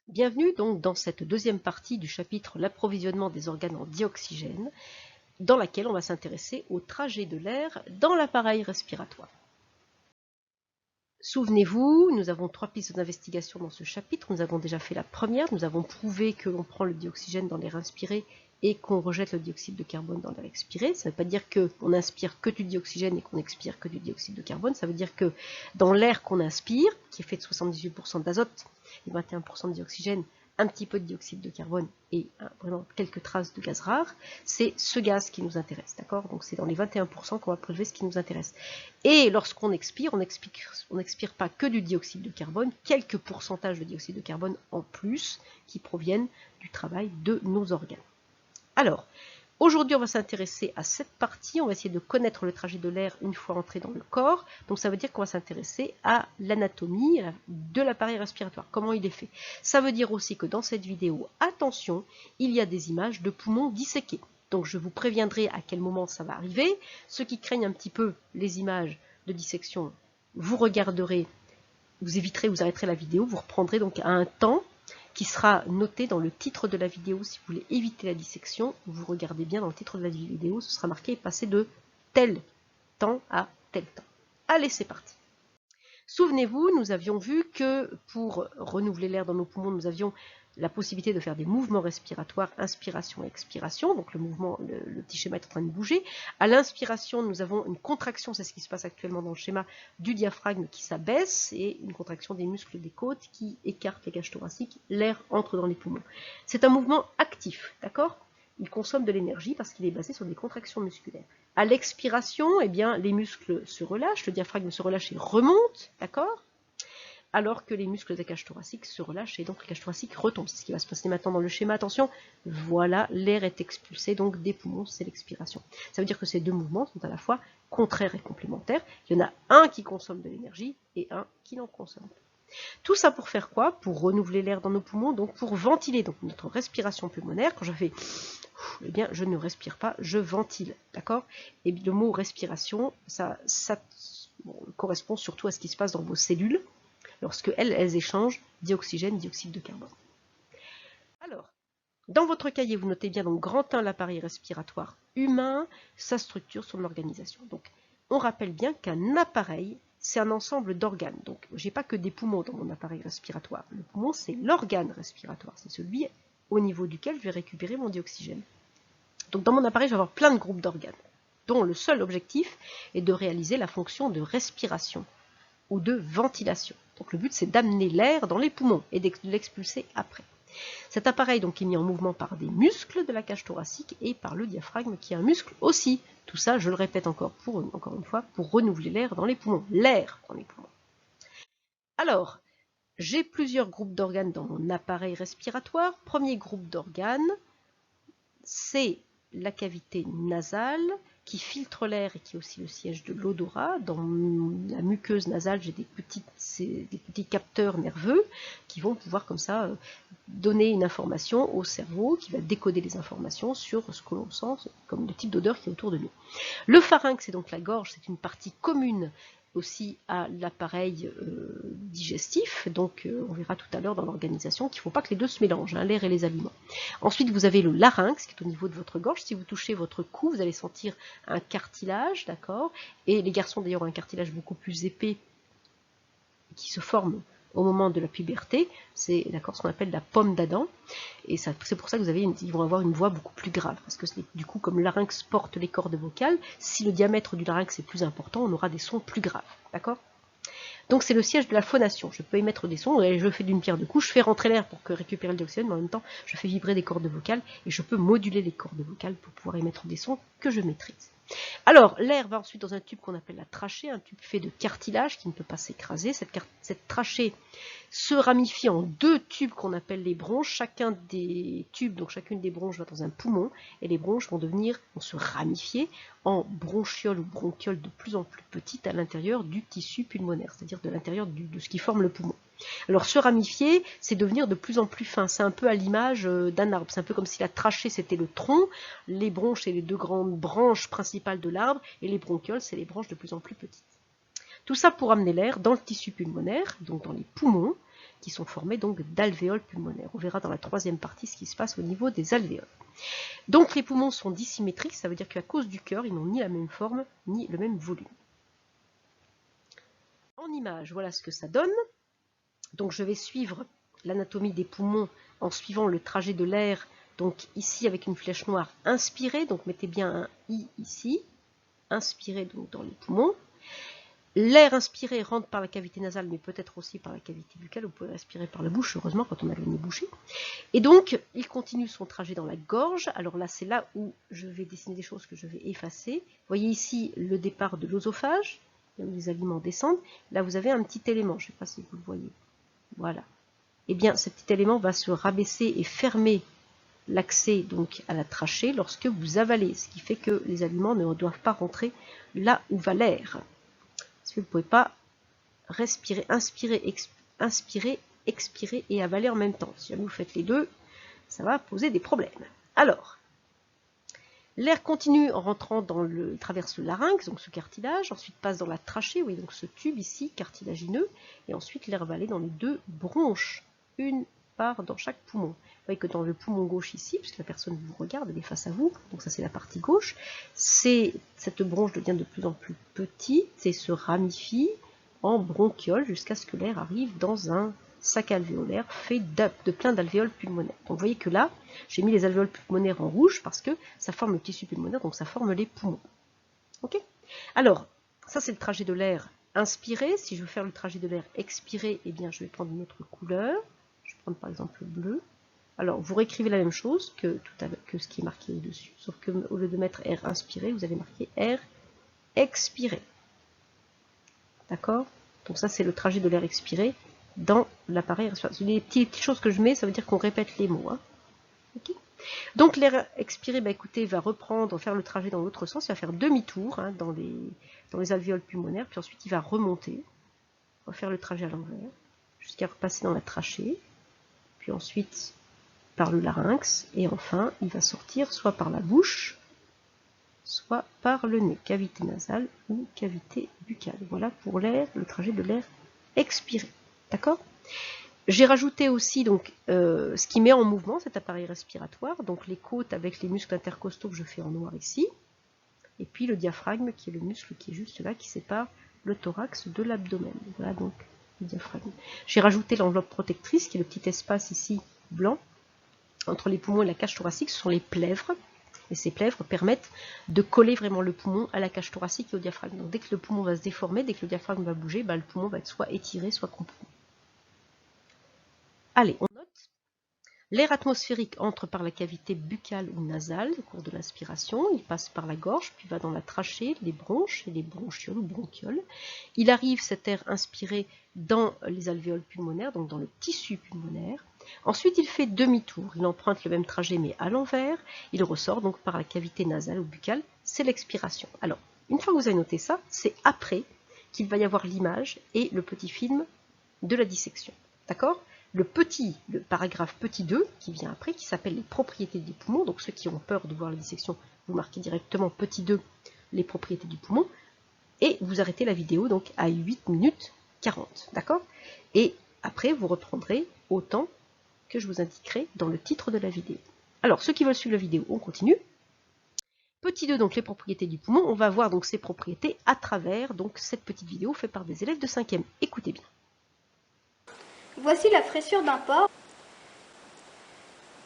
Bienvenue donc dans cette deuxième partie du chapitre l'approvisionnement des organes en dioxygène, dans laquelle on va s'intéresser au trajet de l'air dans l'appareil respiratoire. Souvenez-vous, nous avons 3 pistes d'investigation dans ce chapitre. Nous avons déjà fait la première, nous avons prouvé que l'on prend le dioxygène dans l'air inspiré et qu'on rejette le dioxyde de carbone dans l'air expiré. Ça ne veut pas dire qu'on inspire que du dioxygène et qu'on expire que du dioxyde de carbone. Ça veut dire que dans l'air qu'on inspire, qui est fait de 78% d'azote et 21% de dioxygène, un petit peu de dioxyde de carbone et vraiment quelques traces de gaz rare, c'est ce gaz qui nous intéresse, d'accord? Donc c'est dans les 21% qu'on va prélever ce qui nous intéresse. Et lorsqu'on expire, on n'expire pas que du dioxyde de carbone, quelques pourcentages de dioxyde de carbone en plus qui proviennent du travail de nos organes. Alors, aujourd'hui, on va s'intéresser à cette partie. On va essayer de connaître le trajet de l'air une fois entré dans le corps. Donc, ça veut dire qu'on va s'intéresser à l'anatomie de l'appareil respiratoire, comment il est fait. Ça veut dire aussi que dans cette vidéo, attention, il y a des images de poumons disséqués. Donc, je vous préviendrai à quel moment ça va arriver. Ceux qui craignent un petit peu les images de dissection, vous regarderez, vous éviterez, vous arrêterez la vidéo, vous reprendrez donc à un temps qui sera noté dans le titre de la vidéo. Si vous voulez éviter la dissection, vous regardez bien dans le titre de la vidéo, ce sera marqué passer de tel temps à tel temps. Allez, c'est parti. Souvenez-vous, nous avions vu que pour renouveler l'air dans nos poumons, nous avions la possibilité de faire des mouvements respiratoires, inspiration et expiration. Donc le mouvement, le petit schéma est en train de bouger. À l'inspiration, nous avons une contraction, c'est ce qui se passe actuellement dans le schéma, du diaphragme qui s'abaisse et une contraction des muscles des côtes qui écartent les cages thoraciques. L'air entre dans les poumons. C'est un mouvement actif, d'accord? Il consomme de l'énergie parce qu'il est basé sur des contractions musculaires. À l'expiration, eh bien, les muscles se relâchent, le diaphragme se relâche et remonte, d'accord? Alors que les muscles des cages thoraciques se relâchent et donc les cages thoraciques retombent. C'est ce qui va se passer maintenant dans le schéma. Attention, voilà, l'air est expulsé donc des poumons, c'est l'expiration. Ça veut dire que ces deux mouvements sont à la fois contraires et complémentaires. Il y en a un qui consomme de l'énergie et un qui n'en consomme pas. Tout ça pour faire quoi? Pour renouveler l'air dans nos poumons, donc pour ventiler donc notre respiration pulmonaire. Quand je fais, eh bien, je ne respire pas, je ventile, d'accord? Et le mot respiration, ça correspond surtout à ce qui se passe dans vos cellules lorsque elles échangent dioxygène, dioxyde de carbone. Alors, dans votre cahier, vous notez bien donc grand 1, l'appareil respiratoire humain, sa structure, son organisation. Donc, on rappelle bien qu'un appareil, c'est un ensemble d'organes. Donc, je n'ai pas que des poumons dans mon appareil respiratoire. Le poumon, c'est l'organe respiratoire. C'est celui au niveau duquel je vais récupérer mon dioxygène. Donc, dans mon appareil, je vais avoir plein de groupes d'organes, dont le seul objectif est de réaliser la fonction de respiration ou de ventilation. Donc, le but, c'est d'amener l'air dans les poumons et de l'expulser après. Cet appareil donc, est mis en mouvement par des muscles de la cage thoracique et par le diaphragme qui est un muscle aussi. Tout ça, je le répète encore une fois, pour renouveler l'air dans les poumons. L'air dans les poumons. Alors, j'ai plusieurs groupes d'organes dans mon appareil respiratoire. Premier groupe d'organes, c'est la cavité nasale qui filtre l'air et qui est aussi le siège de l'odorat. Dans la muqueuse nasale, j'ai des petits capteurs nerveux qui vont pouvoir comme ça donner une information au cerveau qui va décoder les informations sur ce que l'on sent comme le type d'odeur qui est autour de nous. Le pharynx, c'est donc la gorge, c'est une partie commune aussi à l'appareil digestif, donc on verra tout à l'heure dans l'organisation qu'il ne faut pas que les deux se mélangent, hein, l'air et les aliments. Ensuite, vous avez le larynx qui est au niveau de votre gorge. Si vous touchez votre cou, vous allez sentir un cartilage, d'accord? Et les garçons d'ailleurs ont un cartilage beaucoup plus épais qui se forme au moment de la puberté, c'est ce qu'on appelle la pomme d'Adam, et c'est pour ça que ils vont avoir une voix beaucoup plus grave, parce que du coup, comme le larynx porte les cordes vocales, si le diamètre du larynx est plus important, on aura des sons plus graves, d'accord? Donc c'est le siège de la phonation, je peux émettre des sons, et je fais d'une pierre deux coups, je fais rentrer l'air pour récupérer le dioxygène, mais en même temps, je fais vibrer des cordes vocales, et je peux moduler les cordes vocales pour pouvoir émettre des sons que je maîtrise. Alors, l'air va ensuite dans un tube qu'on appelle la trachée, un tube fait de cartilage qui ne peut pas s'écraser. Cette trachée se ramifie en deux tubes qu'on appelle les bronches. Chacun des tubes, donc chacune des bronches va dans un poumon, et les bronches vont se ramifier en bronchioles ou bronchioles de plus en plus petites à l'intérieur du tissu pulmonaire, c'est-à-dire de l'intérieur de ce qui forme le poumon. Alors se ramifier, c'est devenir de plus en plus fin. C'est un peu à l'image d'un arbre. C'est un peu comme si la trachée c'était le tronc, les bronches c'est les deux grandes branches principales de l'arbre, et les bronchioles c'est les branches de plus en plus petites. Tout ça pour amener l'air dans le tissu pulmonaire, donc dans les poumons, qui sont formés donc d'alvéoles pulmonaires. On verra dans la troisième partie ce qui se passe au niveau des alvéoles. Donc les poumons sont dissymétriques, ça veut dire qu'à cause du cœur, ils n'ont ni la même forme, ni le même volume. En image, voilà ce que ça donne. Donc je vais suivre l'anatomie des poumons en suivant le trajet de l'air. Donc ici avec une flèche noire, inspirez, donc mettez bien un I ici, inspirez donc dans les poumons. L'air inspiré rentre par la cavité nasale, mais peut-être aussi par la cavité buccale. Vous pouvez respirer par la bouche, heureusement, quand on a le nez bouché. Et donc, il continue son trajet dans la gorge. Alors là, c'est là où je vais dessiner des choses que je vais effacer. Vous voyez ici le départ de l'œsophage, là où les aliments descendent. Là, vous avez un petit élément, je ne sais pas si vous le voyez. Voilà. Eh bien, ce petit élément va se rabaisser et fermer l'accès donc à la trachée lorsque vous avalez, ce qui fait que les aliments ne doivent pas rentrer là où va l'air. Parce que vous ne pouvez pas respirer, inspirer, expirer et avaler en même temps. Si jamais vous faites les deux, ça va poser des problèmes. Alors, l'air continue en rentrant dans le traverse le larynx, donc ce cartilage, ensuite passe dans la trachée, oui, donc ce tube ici, cartilagineux, et ensuite l'air va aller dans les deux bronches, une part dans chaque poumon. Vous voyez que dans le poumon gauche ici, puisque la personne vous regarde, elle est face à vous, donc ça c'est la partie gauche, cette bronche devient de plus en plus petite et se ramifie en bronchiole jusqu'à ce que l'air arrive dans un sac alvéolaire fait de plein d'alvéoles pulmonaires. Donc vous voyez que là, j'ai mis les alvéoles pulmonaires en rouge parce que ça forme le tissu pulmonaire, donc ça forme les poumons. Ok. Alors, ça c'est le trajet de l'air inspiré. Si je veux faire le trajet de l'air expiré, eh bien je vais prendre une autre couleur. Je vais prendre par exemple le bleu. Alors, vous réécrivez la même chose que ce qui est marqué au-dessus, sauf que au lieu de mettre air inspiré, vous allez marquer air expiré. D'accord? Donc ça, c'est le trajet de l'air expiré dans l'appareil respiratoire. Les petites choses que je mets, ça veut dire qu'on répète les mots. Hein. Okay. Donc l'air expiré, bah, écoutez, va reprendre, faire le trajet dans l'autre sens, il va faire demi-tour hein, dans les alvéoles pulmonaires, puis ensuite il va remonter, on va faire le trajet à l'envers, jusqu'à repasser dans la trachée, puis ensuite par le larynx, et enfin il va sortir soit par la bouche, soit par le nez, cavité nasale ou cavité buccale. Voilà pour l'air, le trajet de l'air expiré. D'accord? J'ai rajouté aussi donc, ce qui met en mouvement cet appareil respiratoire, donc les côtes avec les muscles intercostaux que je fais en noir ici, et puis le diaphragme qui est le muscle qui est juste là, qui sépare le thorax de l'abdomen. Voilà donc le diaphragme. J'ai rajouté l'enveloppe protectrice, qui est le petit espace ici blanc, entre les poumons et la cage thoracique, ce sont les plèvres. Et ces plèvres permettent de coller vraiment le poumon à la cage thoracique et au diaphragme. Donc dès que le poumon va se déformer, dès que le diaphragme va bouger, bah, le poumon va être soit étiré, soit comprimé. Allez, on note. L'air atmosphérique entre par la cavité buccale ou nasale au cours de l'inspiration. Il passe par la gorge, puis va dans la trachée, les bronches et les bronchioles ou bronchioles. Il arrive, cet air inspiré, dans les alvéoles pulmonaires, donc dans le tissu pulmonaire. Ensuite, il fait demi-tour. Il emprunte le même trajet, mais à l'envers. Il ressort donc par la cavité nasale ou buccale. C'est l'expiration. Alors, une fois que vous avez noté ça, c'est après qu'il va y avoir l'image et le petit film de la dissection. D'accord ? Le paragraphe petit 2 qui vient après, qui s'appelle les propriétés des poumons. Donc ceux qui ont peur de voir la dissection, vous marquez directement petit 2, les propriétés du poumon, et vous arrêtez la vidéo donc à 8 minutes 40. D'accord? Et après, vous reprendrez autant que je vous indiquerai dans le titre de la vidéo. Alors, ceux qui veulent suivre la vidéo, on continue. Petit 2, donc les propriétés du poumon. On va voir donc ces propriétés à travers donc cette petite vidéo faite par des élèves de 5e. Écoutez bien. Voici la fraissure d'un porc.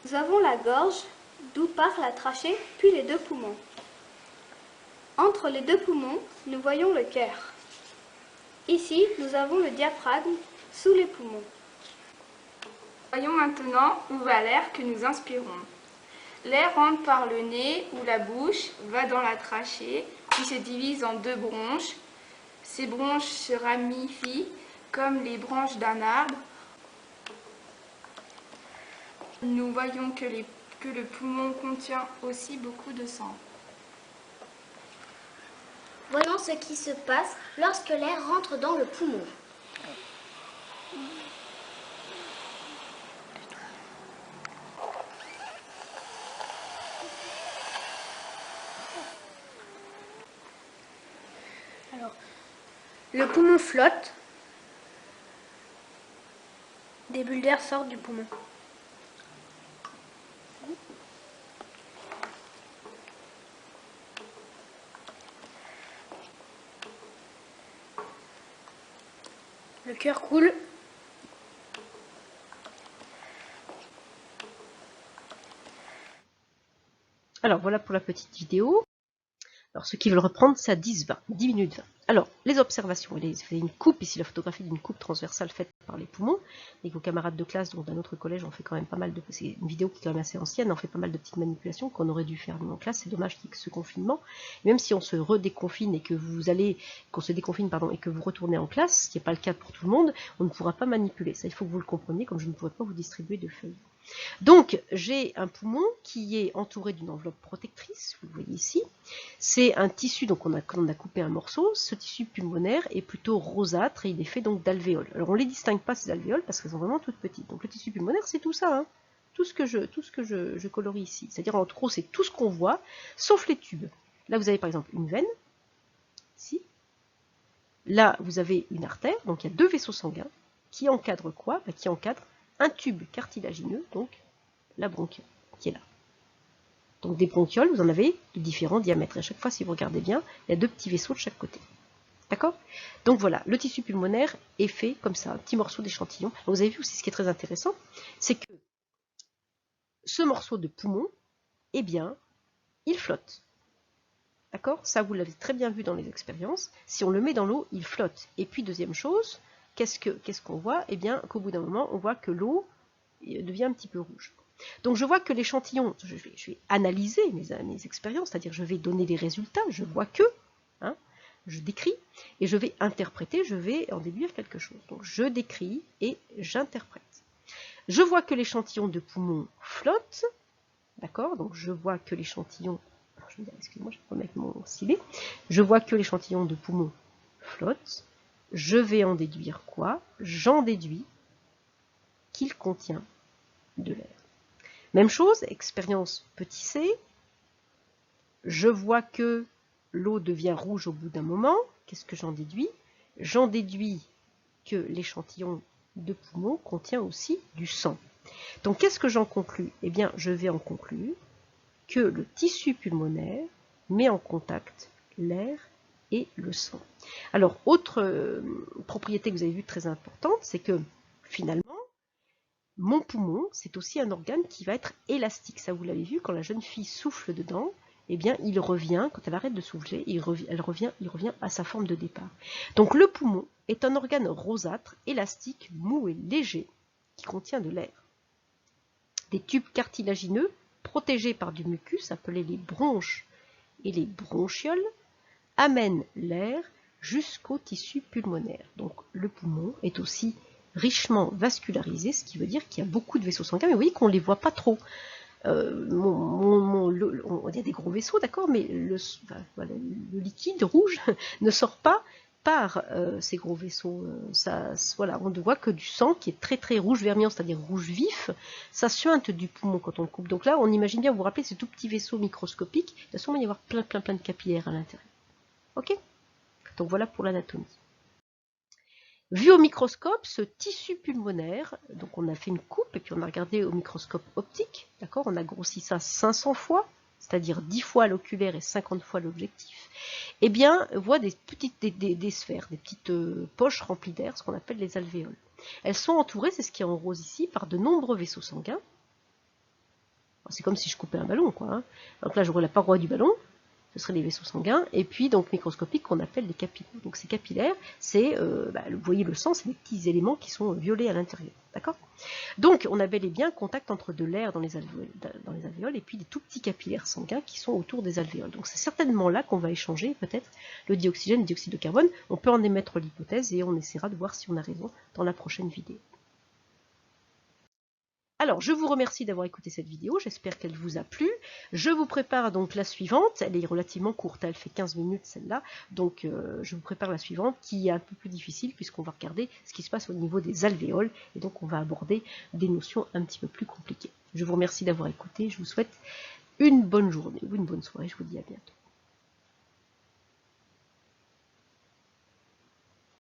Nous avons la gorge, d'où part la trachée, puis les deux poumons. Entre les deux poumons, nous voyons le cœur. Ici, nous avons le diaphragme sous les poumons. Voyons maintenant où va l'air que nous inspirons. L'air rentre par le nez ou la bouche, va dans la trachée, puis se divise en deux bronches. Ces bronches se ramifient comme les branches d'un arbre. Nous voyons que le poumon contient aussi beaucoup de sang. Voyons ce qui se passe lorsque l'air rentre dans le poumon. Alors, le poumon flotte. des bulles d'air sortent du poumon. Le cœur coule. Alors voilà pour la petite vidéo. Alors ceux qui veulent reprendre, c'est à 10 minutes 20. Alors, les observations, c'est une coupe, ici la photographie d'une coupe transversale faite par les poumons. Avec vos camarades de classe, donc d'un autre collège, on fait quand même pas mal de... C'est une vidéo qui est quand même assez ancienne, on fait pas mal de petites manipulations qu'on aurait dû faire dans classe. C'est dommage qu'il y ait ce confinement. Et même si on se redéconfine et que qu'on se déconfine, pardon, et que vous retournez en classe, ce qui n'est pas le cas pour tout le monde, on ne pourra pas manipuler. Ça, il faut que vous le compreniez, comme je ne pourrai pas vous distribuer de feuilles. Donc, j'ai un poumon qui est entouré d'une enveloppe protectrice, vous le voyez ici. C'est un tissu, donc on a coupé un morceau. Ce tissu pulmonaire est plutôt rosâtre et il est fait donc d'alvéoles. Alors, on ne les distingue pas, ces alvéoles, parce qu'elles sont vraiment toutes petites. Donc, le tissu pulmonaire, c'est tout ça, hein. Tout ce que je colorie ici. C'est-à-dire, en gros, c'est tout ce qu'on voit, sauf les tubes. Là, vous avez par exemple une veine, ici. Là, vous avez une artère, donc il y a 2 vaisseaux sanguins qui encadrent quoi? Qui encadrent un tube cartilagineux, donc la bronchiole, qui est là. Donc des bronchioles, vous en avez de différents diamètres. Et à chaque fois, si vous regardez bien, il y a 2 petits vaisseaux de chaque côté. D'accord? Donc voilà, le tissu pulmonaire est fait comme ça, un petit morceau d'échantillon. Vous avez vu aussi ce qui est très intéressant, c'est que ce morceau de poumon, eh bien, il flotte. D'accord? Ça, vous l'avez très bien vu dans les expériences. Si on le met dans l'eau, il flotte. Et puis, deuxième chose, qu'est-ce qu'on voit? Eh bien, qu'au bout d'un moment, on voit que l'eau devient un petit peu rouge. Donc, je vois que l'échantillon, je vais analyser mes expériences, c'est-à-dire je vais donner les résultats, je vois que, hein, je décris, et je vais interpréter, je vais en déduire quelque chose. Donc, je décris et j'interprète. Je vois que l'échantillon de poumon flotte, d'accord? Donc, je vois que l'échantillon, excusez-moi, je vais remettre mon stylet. Je vois que l'échantillon de poumon flotte. Je vais en déduire quoi? J'en déduis qu'il contient de l'air. Même chose, expérience petit c. Je vois que l'eau devient rouge au bout d'un moment. Qu'est-ce que j'en déduis? J'en déduis que l'échantillon de poumon contient aussi du sang. Donc, qu'est-ce que j'en conclus? Eh bien, je vais en conclure que le tissu pulmonaire met en contact l'air et le sang. Alors, autre propriété que vous avez vue très importante, c'est que finalement, mon poumon, c'est aussi un organe qui va être élastique. Ça, vous l'avez vu, quand la jeune fille souffle dedans, eh bien, il revient, quand elle arrête de souffler, il revient à sa forme de départ. Donc, le poumon est un organe rosâtre, élastique, mou et léger, qui contient de l'air. Des tubes cartilagineux, protégés par du mucus, appelés les bronches et les bronchioles, amènent l'air jusqu'au tissu pulmonaire. Donc, le poumon est aussi richement vascularisé, ce qui veut dire qu'il y a beaucoup de vaisseaux sanguins, mais vous voyez qu'on ne les voit pas trop. Il y a des gros vaisseaux, d'accord, mais le liquide rouge ne sort pas par ces gros vaisseaux. Voilà, on ne voit que du sang qui est très très rouge vermillon, c'est-à-dire rouge vif. Ça suinte du poumon quand on le coupe. Donc là, on imagine bien, vous vous rappelez, ces tout petits vaisseaux microscopiques, il va sûrement y avoir plein de capillaires à l'intérieur. Ok? Donc voilà pour l'anatomie. Vu au microscope, ce tissu pulmonaire, donc on a fait une coupe et puis on a regardé au microscope optique, d'accord, on a grossi ça 500 fois, c'est-à-dire 10 fois à l'oculaire et 50 fois à l'objectif, eh bien, on voit des sphères, des petites poches remplies d'air, ce qu'on appelle les alvéoles. Elles sont entourées, c'est ce qui est en rose ici, par de nombreux vaisseaux sanguins. C'est comme si je coupais un ballon, quoi. Hein. Donc là, j'aurais la paroi du ballon, ce seraient les vaisseaux sanguins, et puis donc microscopiques qu'on appelle les capillaires. Donc ces capillaires, c'est, vous voyez le sang, c'est des petits éléments qui sont violets à l'intérieur, d'accord? Donc on a bel et bien contact entre de l'air dans les alvéoles et puis des tout petits capillaires sanguins qui sont autour des alvéoles. Donc c'est certainement là qu'on va échanger peut-être le dioxygène et le dioxyde de carbone. On peut en émettre l'hypothèse et on essaiera de voir si on a raison dans la prochaine vidéo. Alors, je vous remercie d'avoir écouté cette vidéo, j'espère qu'elle vous a plu. Je vous prépare donc la suivante, elle est relativement courte, elle fait 15 minutes celle-là, donc je vous prépare la suivante qui est un peu plus difficile puisqu'on va regarder ce qui se passe au niveau des alvéoles et donc on va aborder des notions un petit peu plus compliquées. Je vous remercie d'avoir écouté, je vous souhaite une bonne journée ou une bonne soirée, je vous dis à bientôt.